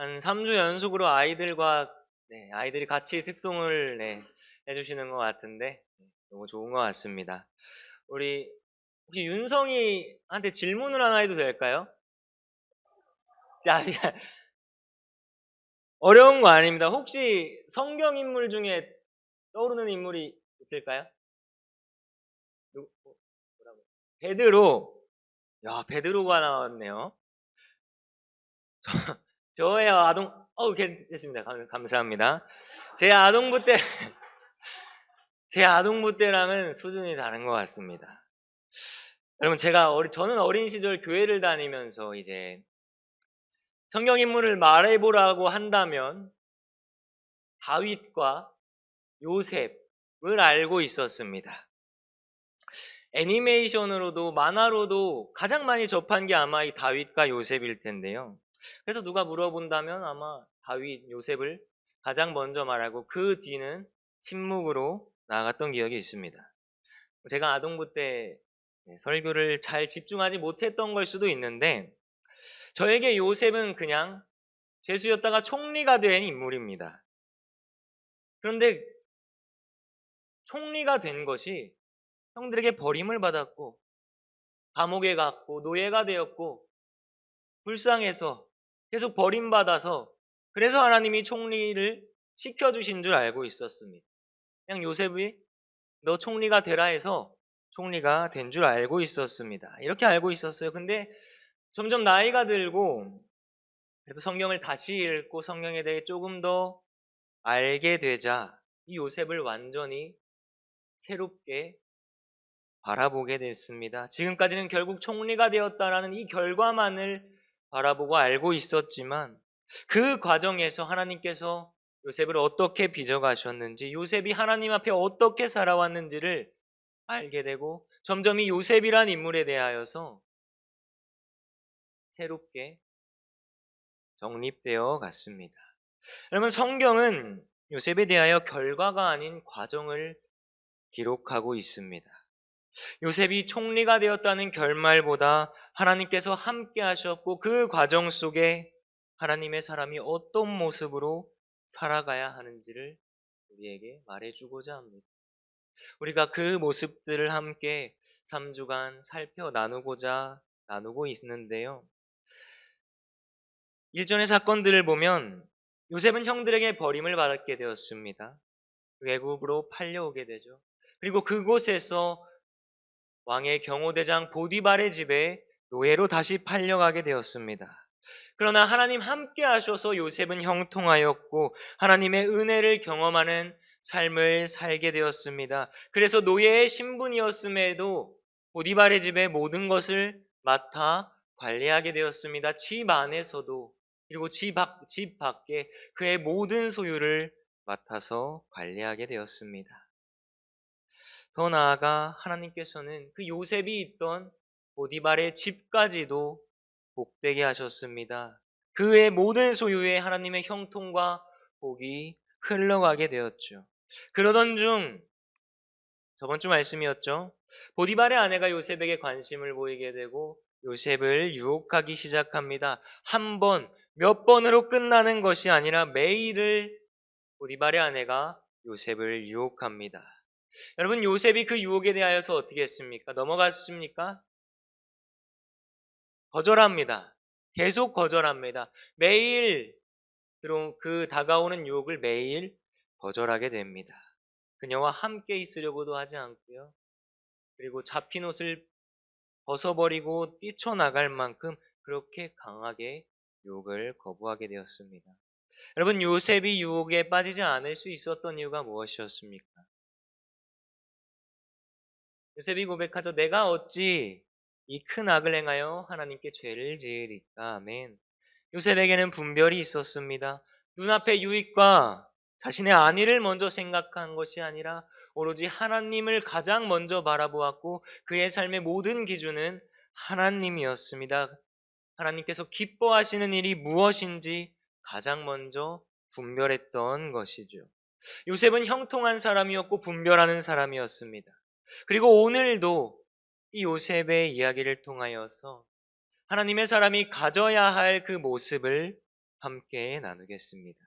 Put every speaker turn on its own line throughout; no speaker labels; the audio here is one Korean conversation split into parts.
한 3주 연속으로 아이들이 같이 특송을 해주시는 것 같은데 너무 좋은 것 같습니다. 우리 혹시 윤성이한테 질문을 하나 해도 될까요? 자, 어려운 거 아닙니다. 혹시 성경 인물 중에 떠오르는 인물이 있을까요? 뭐라고? 베드로. 야, 베드로가 나왔네요. 저의 됐습니다. 감사합니다. 제 아동부 때, 제 아동부 때랑은 수준이 다른 것 같습니다. 여러분, 저는 어린 시절 교회를 다니면서 이제 성경 인물을 말해보라고 한다면 다윗과 요셉을 알고 있었습니다. 애니메이션으로도 만화로도 가장 많이 접한 게 아마 이 다윗과 요셉일 텐데요. 그래서 누가 물어본다면 아마 다윗, 요셉을 가장 먼저 말하고 그 뒤는 침묵으로 나아갔던 기억이 있습니다. 제가 아동부 때 설교를 잘 집중하지 못했던 걸 수도 있는데 저에게 요셉은 그냥 죄수였다가 총리가 된 인물입니다. 그런데 총리가 된 것이 형들에게 버림을 받았고 감옥에 갔고 노예가 되었고 불쌍해서 계속 버림받아서 그래서 하나님이 총리를 시켜주신 줄 알고 있었습니다. 그냥 요셉이 너 총리가 되라 해서 총리가 된 줄 알고 있었습니다. 이렇게 알고 있었어요. 근데 점점 나이가 들고 그래도 성경을 다시 읽고 성경에 대해 조금 더 알게 되자 이 요셉을 완전히 새롭게 바라보게 됐습니다. 지금까지는 결국 총리가 되었다라는 이 결과만을 바라보고 알고 있었지만 그 과정에서 하나님께서 요셉을 어떻게 빚어가셨는지 요셉이 하나님 앞에 어떻게 살아왔는지를 알게 되고 점점 이 요셉이란 인물에 대하여서 새롭게 정립되어 갔습니다. 여러분, 성경은 요셉에 대하여 결과가 아닌 과정을 기록하고 있습니다. 요셉이 총리가 되었다는 결말보다 하나님께서 함께 하셨고 그 과정 속에 하나님의 사람이 어떤 모습으로 살아가야 하는지를 우리에게 말해주고자 합니다. 우리가 그 모습들을 함께 3주간 나누고 있는데요. 일전의 사건들을 보면 요셉은 형들에게 버림을 받게 되었습니다. 외국으로 팔려오게 되죠. 그리고 그곳에서 왕의 경호대장 보디발의 집에 노예로 다시 팔려가게 되었습니다. 그러나 하나님 함께 하셔서 요셉은 형통하였고 하나님의 은혜를 경험하는 삶을 살게 되었습니다. 그래서 노예의 신분이었음에도 보디발의 집의 모든 것을 맡아 관리하게 되었습니다. 집 안에서도 그리고 집 밖에 그의 모든 소유를 맡아서 관리하게 되었습니다. 더 나아가 하나님께서는 그 요셉이 있던 보디발의 집까지도 복되게 하셨습니다. 그의 모든 소유에 하나님의 형통과 복이 흘러가게 되었죠. 그러던 중 저번 주 말씀이었죠. 보디발의 아내가 요셉에게 관심을 보이게 되고 요셉을 유혹하기 시작합니다. 한 번, 몇 번으로 끝나는 것이 아니라 매일을 보디발의 아내가 요셉을 유혹합니다. 여러분, 요셉이 그 유혹에 대하여서 어떻게 했습니까? 넘어갔습니까? 거절합니다. 계속 거절합니다. 매일 그 다가오는 유혹을 매일 거절하게 됩니다. 그녀와 함께 있으려고도 하지 않고요. 그리고 잡힌 옷을 벗어버리고 뛰쳐나갈 만큼 그렇게 강하게 유혹을 거부하게 되었습니다. 여러분, 요셉이 유혹에 빠지지 않을 수 있었던 이유가 무엇이었습니까? 요셉이 고백하죠. 내가 어찌 이 큰 악을 행하여 하나님께 죄를 지으리까. 아멘. 요셉에게는 분별이 있었습니다. 눈앞의 유익과 자신의 안위를 먼저 생각한 것이 아니라 오로지 하나님을 가장 먼저 바라보았고 그의 삶의 모든 기준은 하나님이었습니다. 하나님께서 기뻐하시는 일이 무엇인지 가장 먼저 분별했던 것이죠. 요셉은 형통한 사람이었고 분별하는 사람이었습니다. 그리고 오늘도 이 요셉의 이야기를 통하여서 하나님의 사람이 가져야 할 그 모습을 함께 나누겠습니다.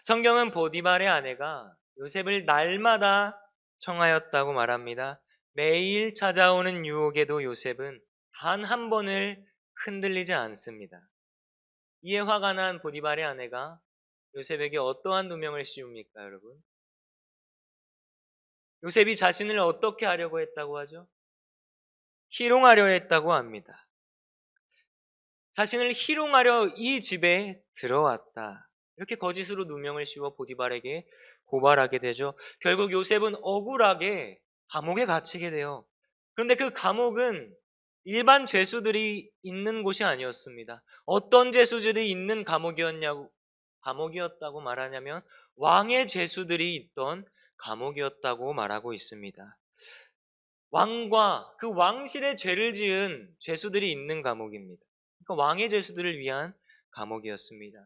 성경은 보디발의 아내가 요셉을 날마다 청하였다고 말합니다. 매일 찾아오는 유혹에도 요셉은 단 한 번을 흔들리지 않습니다. 이에 화가 난 보디발의 아내가 요셉에게 어떠한 누명을 씌웁니까, 여러분? 요셉이 자신을 어떻게 하려고 했다고 하죠? 희롱하려 했다고 합니다. 자신을 희롱하려 이 집에 들어왔다. 이렇게 거짓으로 누명을 씌워 보디발에게 고발하게 되죠. 결국 요셉은 억울하게 감옥에 gat히게 돼요. 그런데 그 감옥은 일반 죄수들이 있는 곳이 아니었습니다. 어떤 죄수들이 있는 감옥이었다고 말하냐면 왕의 죄수들이 있던 감옥이었다고 말하고 있습니다. 왕과 그 왕실의 죄를 지은 죄수들이 있는 감옥입니다. 그러니까 왕의 죄수들을 위한 감옥이었습니다.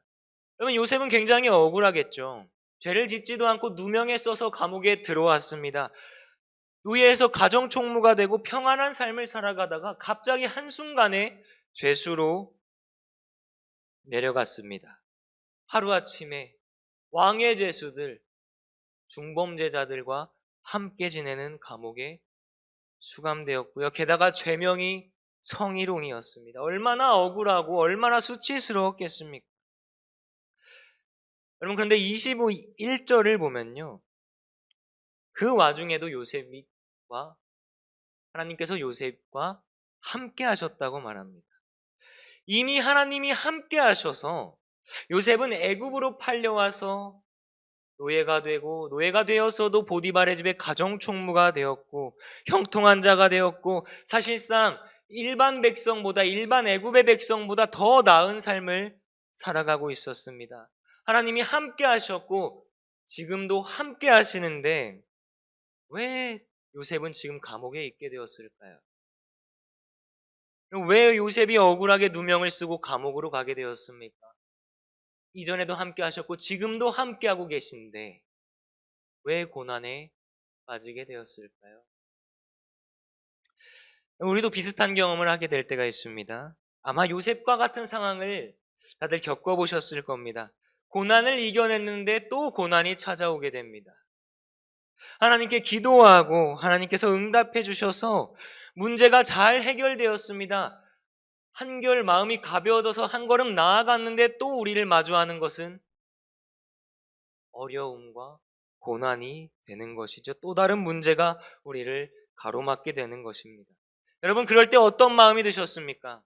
여러분, 요셉은 굉장히 억울하겠죠. 죄를 짓지도 않고 누명에 써서 감옥에 들어왔습니다. 노예에서 가정총무가 되고 평안한 삶을 살아가다가 갑자기 한순간에 죄수로 내려갔습니다. 하루아침에 왕의 죄수들, 중범죄자들과 함께 지내는 감옥에 수감되었고요. 게다가 죄명이 성희롱이었습니다. 얼마나 억울하고 얼마나 수치스러웠겠습니까? 여러분, 그런데 21절을 보면요, 그 와중에도 하나님께서 요셉과 함께 하셨다고 말합니다. 이미 하나님이 함께 하셔서 요셉은 애굽으로 팔려와서 노예가 되고, 노예가 되어서도 보디발의 집에 가정총무가 되었고, 형통한 자가 되었고, 사실상 일반 애굽의 백성보다 더 나은 삶을 살아가고 있었습니다. 하나님이 함께 하셨고 지금도 함께 하시는데 왜 요셉은 지금 감옥에 있게 되었을까요? 왜 요셉이 억울하게 누명을 쓰고 감옥으로 가게 되었습니까? 이전에도 함께 하셨고 지금도 함께 하고 계신데 왜 고난에 빠지게 되었을까요? 우리도 비슷한 경험을 하게 될 때가 있습니다. 아마 요셉과 같은 상황을 다들 겪어보셨을 겁니다. 고난을 이겨냈는데 또 고난이 찾아오게 됩니다. 하나님께 기도하고 하나님께서 응답해 주셔서 문제가 잘 해결되었습니다. 한결 마음이 가벼워져서 한 걸음 나아갔는데 또 우리를 마주하는 것은 어려움과 고난이 되는 것이죠. 또 다른 문제가 우리를 가로막게 되는 것입니다. 여러분, 그럴 때 어떤 마음이 드셨습니까?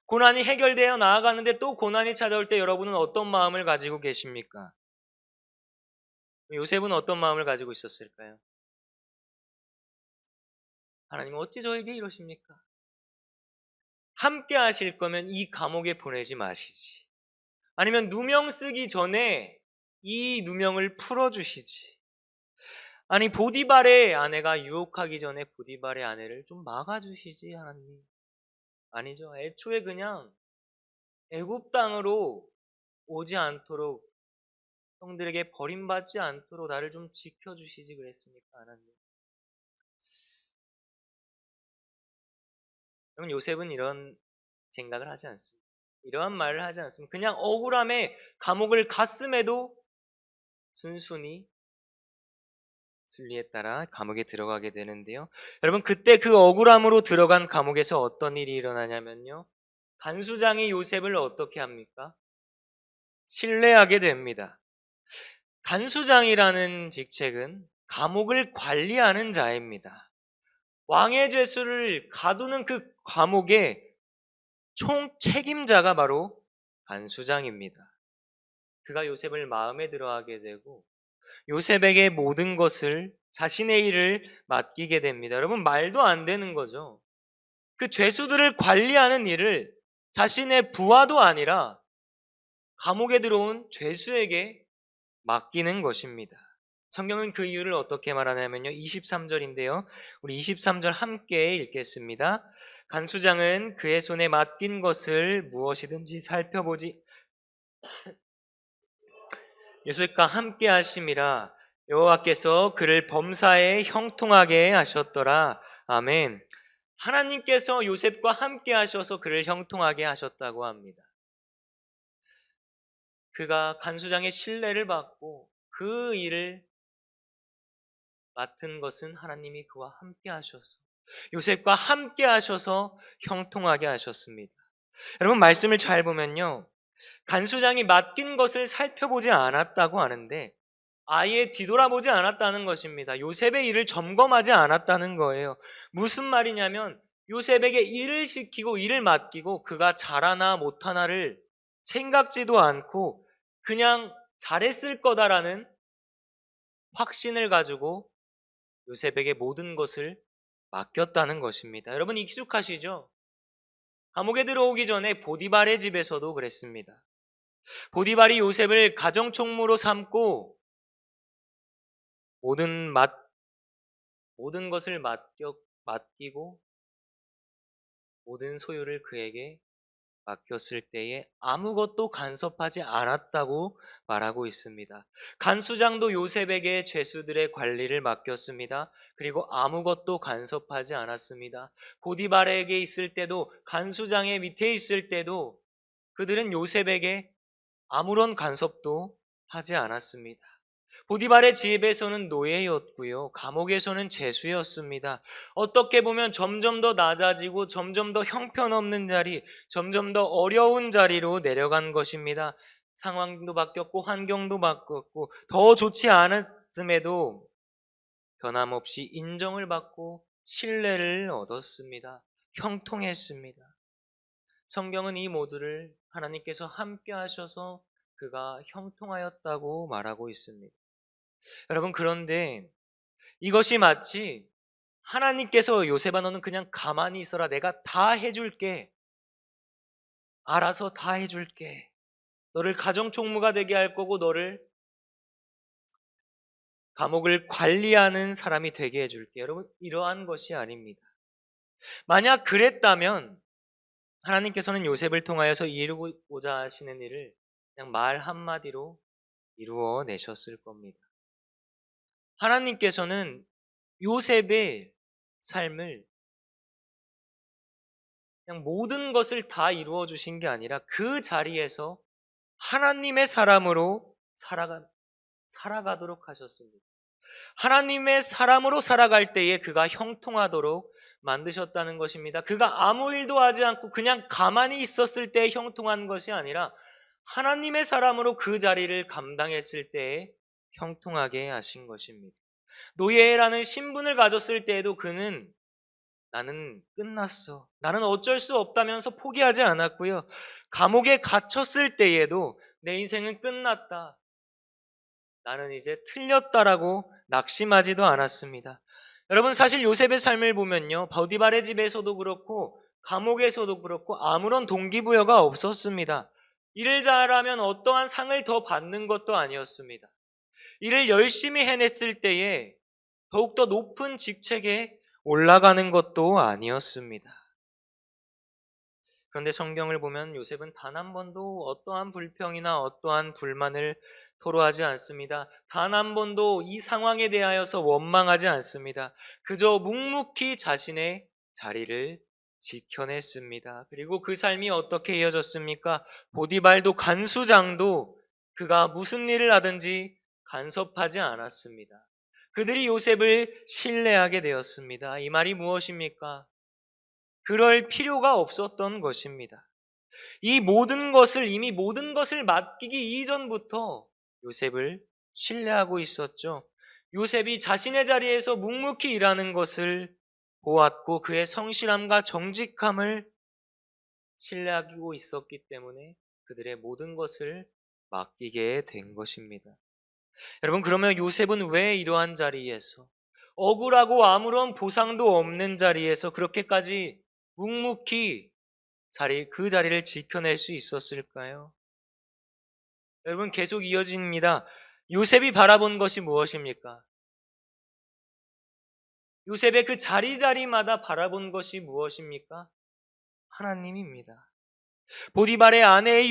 고난이 해결되어 나아가는데 또 고난이 찾아올 때 여러분은 어떤 마음을 가지고 계십니까? 요셉은 어떤 마음을 가지고 있었을까요? 하나님, 어찌 저에게 이러십니까? 함께 하실 거면 이 감옥에 보내지 마시지. 아니면 누명 쓰기 전에 이 누명을 풀어주시지. 아니, 보디발의 아내가 유혹하기 전에 보디발의 아내를 좀 막아주시지, 하나님. 아니죠. 애초에 그냥 애굽 땅으로 오지 않도록, 형들에게 버림받지 않도록 나를 좀 지켜주시지 그랬습니까, 하나님? 그러면 요셉은 이런 생각을 하지 않습니다. 이러한 말을 하지 않습니다. 그냥 억울함에 감옥을 갔음에도 순순히 순리에 따라 감옥에 들어가게 되는데요. 여러분, 그때 그 억울함으로 들어간 감옥에서 어떤 일이 일어나냐면요, 간수장이 요셉을 어떻게 합니까? 신뢰하게 됩니다. 간수장이라는 직책은 감옥을 관리하는 자입니다. 왕의 죄수를 가두는 그 감옥의 총 책임자가 바로 간수장입니다. 그가 요셉을 마음에 들어하게 되고 요셉에게 모든 것을, 자신의 일을 맡기게 됩니다. 여러분, 말도 안 되는 거죠. 그 죄수들을 관리하는 일을 자신의 부하도 아니라 감옥에 들어온 죄수에게 맡기는 것입니다. 성경은 그 이유를 어떻게 말하냐면요, 23절인데요. 우리 23절 함께 읽겠습니다. 간수장은 그의 손에 맡긴 것을 무엇이든지 살펴보지 요셉과 함께 하심이라. 여호와께서 그를 범사에 형통하게 하셨더라. 아멘. 하나님께서 요셉과 함께 하셔서 그를 형통하게 하셨다고 합니다. 그가 간수장의 신뢰를 받고 그 일을 맡은 것은 하나님이 그와 함께 하셔서 요셉과 함께 하셔서 형통하게 하셨습니다. 여러분 말씀을 잘 보면요. 간수장이 맡긴 것을 살펴보지 않았다고 하는데 아예 뒤돌아보지 않았다는 것입니다. 요셉의 일을 점검하지 않았다는 거예요. 무슨 말이냐면 요셉에게 일을 시키고 일을 맡기고 그가 잘하나 못하나를 생각지도 않고 그냥 잘했을 거다라는 확신을 가지고 요셉에게 모든 것을 맡겼다는 것입니다. 여러분 익숙하시죠? 감옥에 들어오기 전에 보디발의 집에서도 그랬습니다. 보디발이 요셉을 가정총무로 삼고 모든 것을 맡기고 모든 소유를 그에게 맡겼을 때에 아무것도 간섭하지 않았다고 말하고 있습니다. 간수장도 요셉에게 죄수들의 관리를 맡겼습니다. 그리고 아무것도 간섭하지 않았습니다. 보디발에게 있을 때도 간수장의 밑에 있을 때도 그들은 요셉에게 아무런 간섭도 하지 않았습니다. 보디발의 집에서는 노예였고요. 감옥에서는 죄수였습니다. 어떻게 보면 점점 더 낮아지고 점점 더 형편없는 자리, 점점 더 어려운 자리로 내려간 것입니다. 상황도 바뀌었고 환경도 바뀌었고 더 좋지 않았음에도 변함없이 인정을 받고 신뢰를 얻었습니다. 형통했습니다. 성경은 이 모두를 하나님께서 함께 하셔서 그가 형통하였다고 말하고 있습니다. 여러분 그런데 이것이 마치 하나님께서 요셉아 너는 그냥 가만히 있어라 내가 다 해줄게 알아서 다 해줄게 너를 가정총무가 되게 할 거고 너를 감옥을 관리하는 사람이 되게 해줄게 여러분 이러한 것이 아닙니다. 만약 그랬다면 하나님께서는 요셉을 통하여서 이루고자 하시는 일을 그냥 말 한마디로 이루어 내셨을 겁니다. 하나님께서는 요셉의 삶을 그냥 모든 것을 다 이루어 주신 게 아니라 그 자리에서 하나님의 사람으로 살아가도록 하셨습니다. 하나님의 사람으로 살아갈 때에 그가 형통하도록 만드셨다는 것입니다. 그가 아무 일도 하지 않고 그냥 가만히 있었을 때 형통한 것이 아니라 하나님의 사람으로 그 자리를 감당했을 때에 형통하게 하신 것입니다. 노예라는 신분을 가졌을 때에도 그는 나는 끝났어. 나는 어쩔 수 없다면서 포기하지 않았고요. 감옥에 갇혔을 때에도 내 인생은 끝났다. 나는 이제 틀렸다라고 낙심하지도 않았습니다. 여러분 사실 요셉의 삶을 보면요. 보디발의 집에서도 그렇고 감옥에서도 그렇고 아무런 동기부여가 없었습니다. 일을 잘하면 어떠한 상을 더 받는 것도 아니었습니다. 일을 열심히 해냈을 때에 더욱더 높은 직책에 올라가는 것도 아니었습니다. 그런데 성경을 보면 요셉은 단 한 번도 어떠한 불평이나 어떠한 불만을 토로하지 않습니다. 단 한 번도 이 상황에 대하여서 원망하지 않습니다. 그저 묵묵히 자신의 자리를 지켜냈습니다. 그리고 그 삶이 어떻게 이어졌습니까? 보디발도 간수장도 그가 무슨 일을 하든지 간섭하지 않았습니다. 그들이 요셉을 신뢰하게 되었습니다. 이 말이 무엇입니까? 그럴 필요가 없었던 것입니다. 이미 모든 것을 맡기기 이전부터 요셉을 신뢰하고 있었죠. 요셉이 자신의 자리에서 묵묵히 일하는 것을 보았고 그의 성실함과 정직함을 신뢰하고 있었기 때문에 그들의 모든 것을 맡기게 된 것입니다. 여러분 그러면 요셉은 왜 이러한 자리에서 억울하고 아무런 보상도 없는 자리에서 그렇게까지 묵묵히 그 자리를 지켜낼 수 있었을까요? 여러분 계속 이어집니다. 요셉이 바라본 것이 무엇입니까? 요셉의 그 자리자리마다 바라본 것이 무엇입니까? 하나님입니다. 보디발의 아내의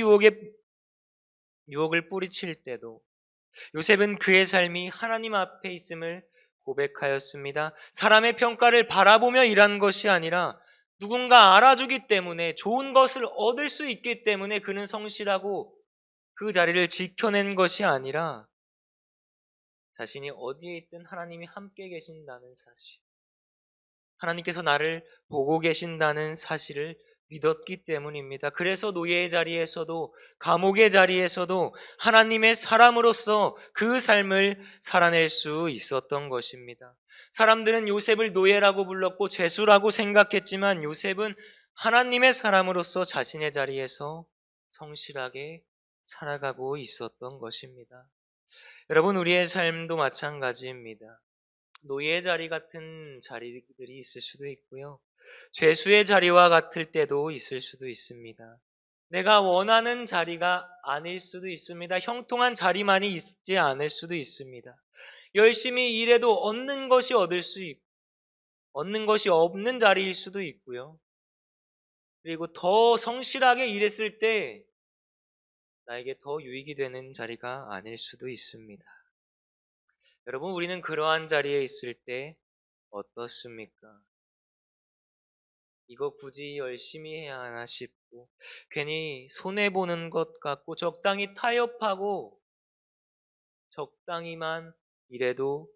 유혹을 뿌리칠 때도 요셉은 그의 삶이 하나님 앞에 있음을 고백하였습니다. 사람의 평가를 바라보며 일한 것이 아니라 누군가 알아주기 때문에 좋은 것을 얻을 수 있기 때문에 그는 성실하고 그 자리를 지켜낸 것이 아니라 자신이 어디에 있든 하나님이 함께 계신다는 사실, 하나님께서 나를 보고 계신다는 사실을 믿었기 때문입니다. 그래서 노예의 자리에서도 감옥의 자리에서도 하나님의 사람으로서 그 삶을 살아낼 수 있었던 것입니다. 사람들은 요셉을 노예라고 불렀고 죄수라고 생각했지만 요셉은 하나님의 사람으로서 자신의 자리에서 성실하게 살아가고 있었던 것입니다. 여러분, 우리의 삶도 마찬가지입니다. 노예의 자리 같은 자리들이 있을 수도 있고요. 죄수의 자리와 같을 때도 있을 수도 있습니다. 내가 원하는 자리가 아닐 수도 있습니다. 형통한 자리만이 있지 않을 수도 있습니다. 열심히 일해도 얻는 것이 얻을 수 있고, 얻는 것이 없는 자리일 수도 있고요. 그리고 더 성실하게 일했을 때 나에게 더 유익이 되는 자리가 아닐 수도 있습니다. 여러분, 우리는 그러한 자리에 있을 때 어떻습니까? 이거 굳이 열심히 해야 하나 싶고, 괜히 손해보는 것 같고, 적당히 타협하고, 적당히만 일해도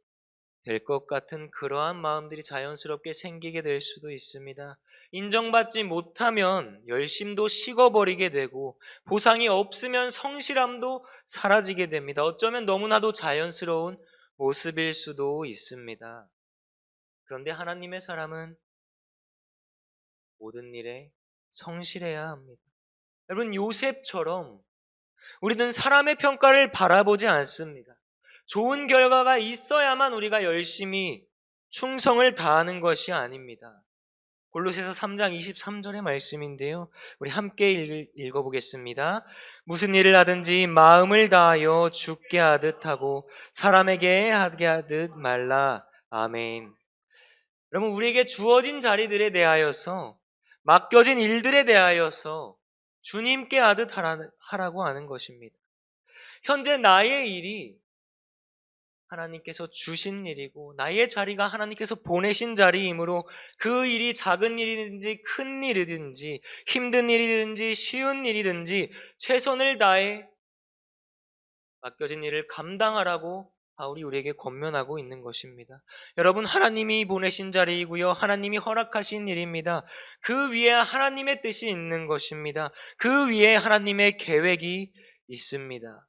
될 것 같은 그러한 마음들이 자연스럽게 생기게 될 수도 있습니다. 인정받지 못하면 열심도 식어버리게 되고, 보상이 없으면 성실함도 사라지게 됩니다. 어쩌면 너무나도 자연스러운 모습일 수도 있습니다. 그런데 하나님의 사람은 모든 일에 성실해야 합니다. 여러분, 요셉처럼 우리는 사람의 평가를 바라보지 않습니다. 좋은 결과가 있어야만 우리가 열심히 충성을 다하는 것이 아닙니다. 골로새서 3장 23절의 말씀인데요. 우리 함께 읽어보겠습니다. 무슨 일을 하든지 마음을 다하여 주께 하듯 하고 사람에게 하게 하듯 말라. 아멘. 여러분, 우리에게 주어진 자리들에 대하여서, 맡겨진 일들에 대하여서 주님께 하듯 하라고 하는 것입니다. 현재 나의 일이 하나님께서 주신 일이고 나의 자리가 하나님께서 보내신 자리이므로 그 일이 작은 일이든지 큰 일이든지 힘든 일이든지 쉬운 일이든지 최선을 다해 맡겨진 일을 감당하라고 바울이 우리에게 권면하고 있는 것입니다. 여러분, 하나님이 보내신 자리이고요. 하나님이 허락하신 일입니다. 그 위에 하나님의 뜻이 있는 것입니다. 그 위에 하나님의 계획이 있습니다.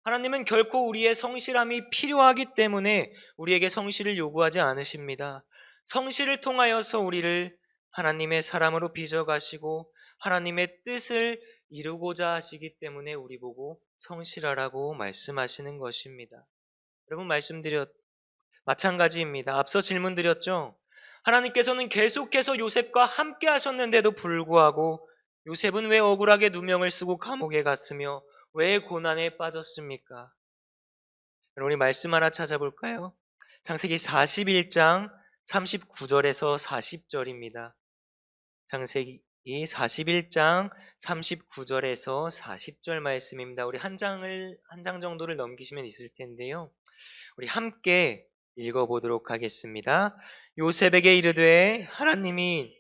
하나님은 결코 우리의 성실함이 필요하기 때문에 우리에게 성실을 요구하지 않으십니다. 성실을 통하여서 우리를 하나님의 사람으로 빚어가시고 하나님의 뜻을 이루고자 하시기 때문에 우리 보고 성실하라고 말씀하시는 것입니다. 여러분, 마찬가지입니다. 앞서 질문 드렸죠? 하나님께서는 계속해서 요셉과 함께 하셨는데도 불구하고 요셉은 왜 억울하게 누명을 쓰고 감옥에 갔으며 왜 고난에 빠졌습니까? 여러분, 우리 말씀 하나 찾아볼까요? 창세기 41장 39절에서 40절입니다. 창세기 41장 39절에서 40절 말씀입니다. 우리 한 장 정도를 넘기시면 있을 텐데요. 우리 함께 읽어보도록 하겠습니다. 요셉에게 이르되 하나님이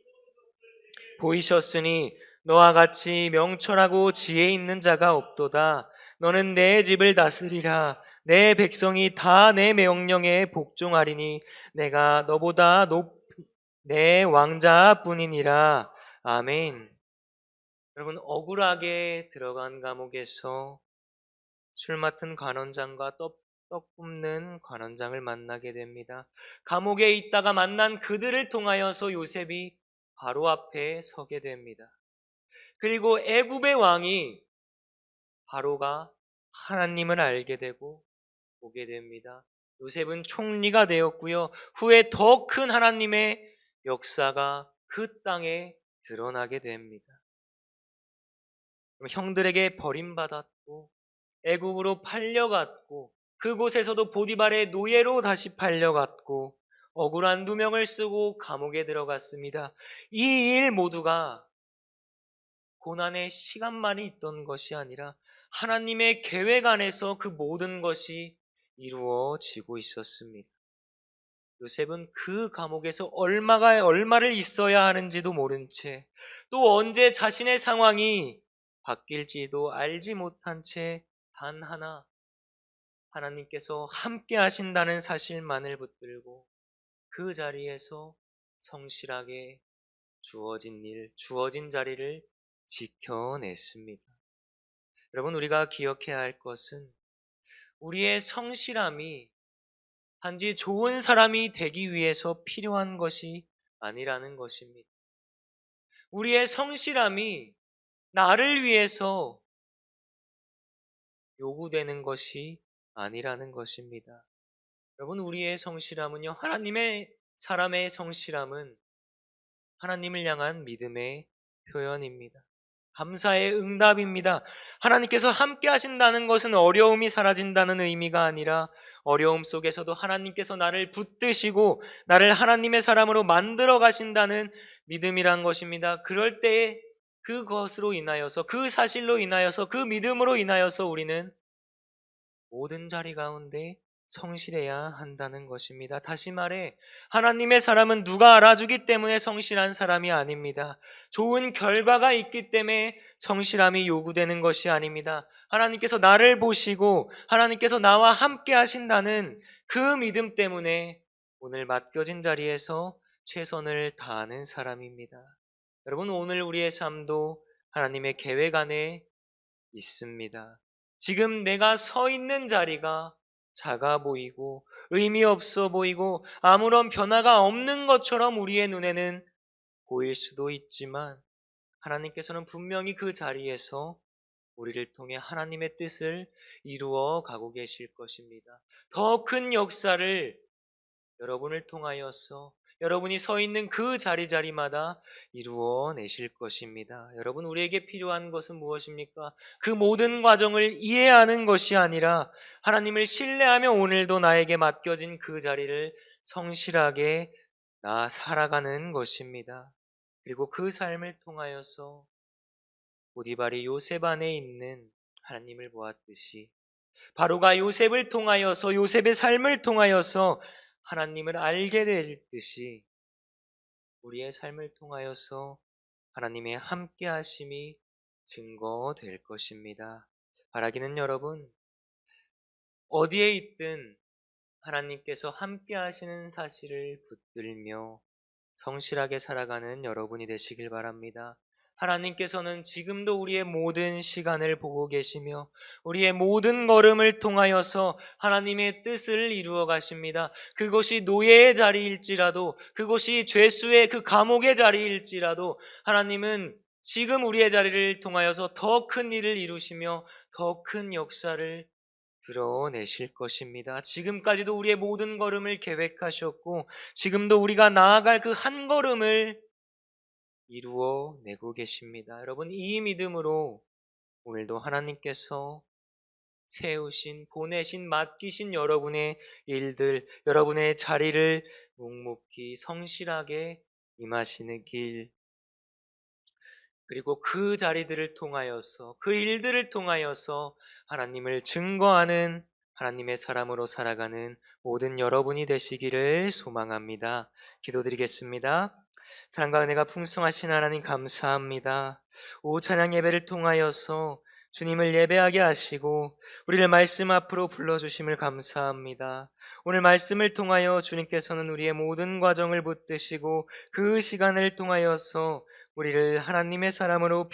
보이셨으니 너와 같이 명철하고 지혜 있는 자가 없도다. 너는 내 집을 다스리라. 내 백성이 다 내 명령에 복종하리니 내가 너보다 내 왕자뿐이니라. 아멘. 여러분, 억울하게 들어간 감옥에서 술 맡은 관원장과 떡 굽는 관원장을 만나게 됩니다. 감옥에 있다가 만난 그들을 통하여서 요셉이 바로 앞에 서게 됩니다. 그리고 애굽의 왕이 바로가 하나님을 알게 되고 보게 됩니다. 요셉은 총리가 되었고요. 후에 더 큰 하나님의 역사가 그 땅에 드러나게 됩니다. 형들에게 버림받았고 애굽으로 팔려갔고 그곳에서도 보디발의 노예로 다시 팔려갔고 억울한 누명을 쓰고 감옥에 들어갔습니다. 이 일 모두가 고난의 시간만이 있던 것이 아니라 하나님의 계획 안에서 그 모든 것이 이루어지고 있었습니다. 요셉은 그 감옥에서 얼마를 있어야 하는지도 모른 채 또 언제 자신의 상황이 바뀔지도 알지 못한 채 단 하나 하나님께서 함께 하신다는 사실만을 붙들고 그 자리에서 성실하게 주어진 자리를 지켜냈습니다. 여러분, 우리가 기억해야 할 것은 우리의 성실함이 단지 좋은 사람이 되기 위해서 필요한 것이 아니라는 것입니다. 우리의 성실함이 나를 위해서 요구되는 것이 아니라는 것입니다. 여러분, 우리의 성실함은요, 사람의 성실함은 하나님을 향한 믿음의 표현입니다. 감사의 응답입니다. 하나님께서 함께 하신다는 것은 어려움이 사라진다는 의미가 아니라 어려움 속에서도 하나님께서 나를 붙드시고 나를 하나님의 사람으로 만들어 가신다는 믿음이란 것입니다. 그럴 때에 그것으로 인하여서, 그 사실로 인하여서, 그 믿음으로 인하여서 우리는 모든 자리 가운데 성실해야 한다는 것입니다. 다시 말해, 하나님의 사람은 누가 알아주기 때문에 성실한 사람이 아닙니다. 좋은 결과가 있기 때문에 성실함이 요구되는 것이 아닙니다. 하나님께서 나를 보시고 하나님께서 나와 함께 하신다는 그 믿음 때문에 오늘 맡겨진 자리에서 최선을 다하는 사람입니다. 여러분, 오늘 우리의 삶도 하나님의 계획 안에 있습니다. 지금 내가 서 있는 자리가 작아 보이고 의미 없어 보이고 아무런 변화가 없는 것처럼 우리의 눈에는 보일 수도 있지만 하나님께서는 분명히 그 자리에서 우리를 통해 하나님의 뜻을 이루어 가고 계실 것입니다. 더 큰 역사를 여러분을 통하여서 여러분이 서 있는 그 자리마다 이루어 내실 것입니다. 여러분, 우리에게 필요한 것은 무엇입니까? 그 모든 과정을 이해하는 것이 아니라 하나님을 신뢰하며 오늘도 나에게 맡겨진 그 자리를 성실하게 살아가는 것입니다. 그리고 그 삶을 통하여서 보디발이 요셉 안에 있는 하나님을 보았듯이 바로가 요셉을 통하여서 요셉의 삶을 통하여서 하나님을 알게 될 듯이 우리의 삶을 통하여서 하나님의 함께 하심이 증거될 것입니다. 바라기는 여러분, 어디에 있든 하나님께서 함께 하시는 사실을 붙들며 성실하게 살아가는 여러분이 되시길 바랍니다. 하나님께서는 지금도 우리의 모든 시간을 보고 계시며 우리의 모든 걸음을 통하여서 하나님의 뜻을 이루어 가십니다. 그것이 노예의 자리일지라도, 그것이 죄수의 그 감옥의 자리일지라도 하나님은 지금 우리의 자리를 통하여서 더 큰 일을 이루시며 더 큰 역사를 드러내실 것입니다. 지금까지도 우리의 모든 걸음을 계획하셨고 지금도 우리가 나아갈 그 한 걸음을 이루어 내고 계십니다. 여러분, 이 믿음으로 오늘도 하나님께서 보내신, 맡기신 여러분의 일들, 여러분의 자리를 묵묵히 성실하게 임하시는 길, 그리고 그 자리들을 통하여서, 그 일들을 통하여서 하나님을 증거하는 하나님의 사람으로 살아가는 모든 여러분이 되시기를 소망합니다. 기도드리겠습니다. 사랑과 은혜가 풍성하신 하나님 감사합니다. 오후 찬양 예배를 통하여서 주님을 예배하게 하시고 우리를 말씀 앞으로 불러주심을 감사합니다. 오늘 말씀을 통하여 주님께서는 우리의 모든 과정을 붙드시고 그 시간을 통하여서 우리를 하나님의 사람으로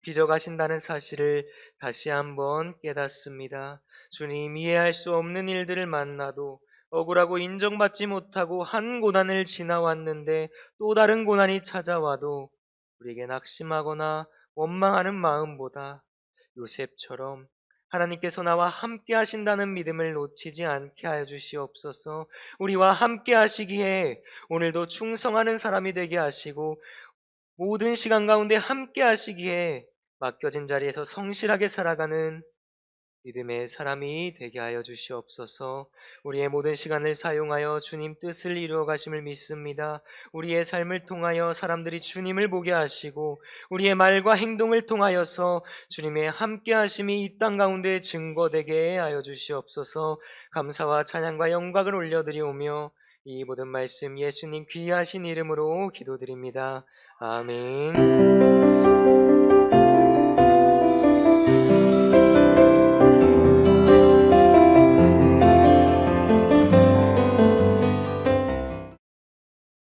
빚어가신다는 사실을 다시 한번 깨닫습니다. 주님, 이해할 수 없는 일들을 만나도 억울하고 인정받지 못하고 한 고난을 지나왔는데 또 다른 고난이 찾아와도 우리에게 낙심하거나 원망하는 마음보다 요셉처럼 하나님께서 나와 함께 하신다는 믿음을 놓치지 않게 하여 주시옵소서. 우리와 함께 하시기에 오늘도 충성하는 사람이 되게 하시고 모든 시간 가운데 함께 하시기에 맡겨진 자리에서 성실하게 살아가는 믿음의 사람이 되게 하여 주시옵소서. 우리의 모든 시간을 사용하여 주님 뜻을 이루어 가심을 믿습니다. 우리의 삶을 통하여 사람들이 주님을 보게 하시고 우리의 말과 행동을 통하여서 주님의 함께 하심이 이 땅 가운데 증거되게 하여 주시옵소서. 감사와 찬양과 영광을 올려드리오며 이 모든 말씀 예수님 귀하신 이름으로 기도드립니다. 아멘.
주